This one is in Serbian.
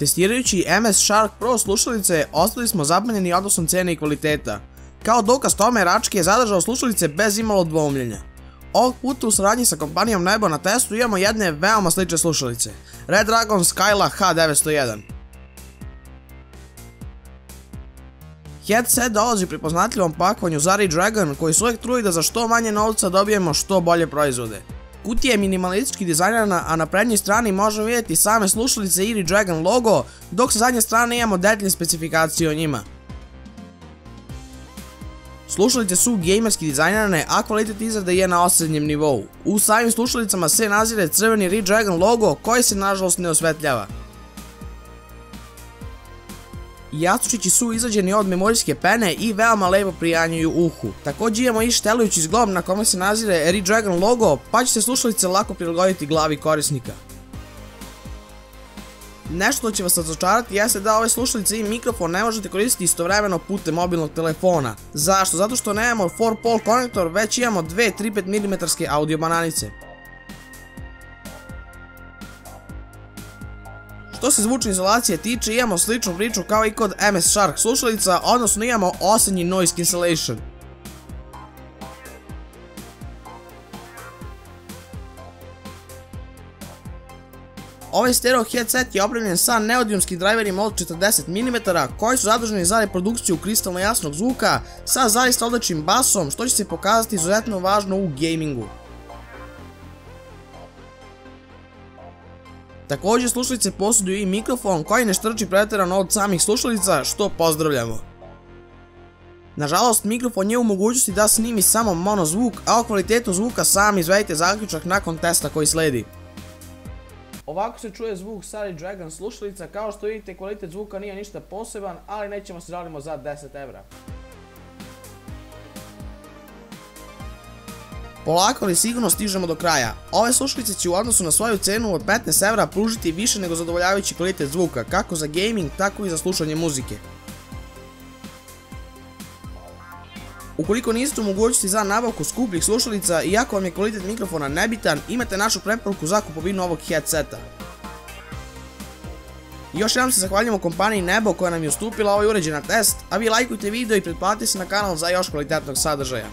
Testirajući MS Shark Pro slušalice, ostali smo zapanjeni odnosom cene i kvaliteta. Kao dokaz tome, Rački je zadržao slušalice bez imalo dvoumljenja. Ovog puta u saradnji sa kompanijom Nebo na testu imamo jedne veoma slične slušalice, Redragon Skyla H901. Headset dolazi u prepoznatljivom pakovanju za Redragon, koji se uvijek trudi da za što manje novca dobijemo što bolje proizvode. Kutija je minimalistički dizajnirana, a na prednjoj strani možemo vidjeti same slušalice i Redragon logo, dok sa zadnje strane imamo detaljne specifikacije o njima. Slušalice su gamerski dizajnirane, a kvalitet izrade je na osrednjem nivou. U samim slušalicama se nazire crveni Redragon logo koji se nažalost ne osvetljava. Jastučići su izrađeni od memorijske pene i veoma lepo prijanjuju uhu. Također imamo i štelujući zglob na kome se nazire Redragon logo, pa će se slušalice lako prilagoditi glavi korisnika. Nešto što će vas razočarati jeste da ove slušalice i mikrofon ne možete koristiti istovremeno putem mobilnog telefona. Zašto? Zato što nemamo 4-pol konektor, već imamo dve 3,5 mm audio bananice. Što se zvučne izolacije tiče, imamo sličnu priču kao i kod MS Shark slušalica, odnosno imamo osrednji noise cancellation. Ovaj stereo headset je opremljen sa neodijumskim driverima od 40 mm koji su zaduženi za reprodukciju kristalno jasnog zvuka sa zaista odličnim basom, što će se pokazati izuzetno važno u gamingu. Također slušalice posjeduju i mikrofon koji ne štrči pretjerano od samih slušalica, što pozdravljamo. Nažalost, mikrofon je u mogućnosti da snimi samo mono zvuk, a o kvalitetu zvuka sami izvedite zaključak nakon testa koji sledi. Ovako se čuje zvuk sa Redragon slušalica, kao što vidite kvalitet zvuka nije ništa poseban, ali nećemo se žalimo za 10 evra. Polako ali sigurno stižemo do kraja. Ove slušalice će u odnosu na svoju cenu od 15 evra pružiti više nego zadovoljavajući kvalitet zvuka, kako za gaming, tako i za slušanje muzike. Ukoliko niste u mogućnosti za nabavku skupljih slušalica, iako vam je kvalitet mikrofona nebitan, imate našu preporuku za kupovinu ovog headseta. Još jednom se zahvaljujemo kompaniji Nebo koja nam je ustupila ovaj uređaj na test, a vi lajkujte video i pretplatite se na kanal za još kvalitetnog sadržaja.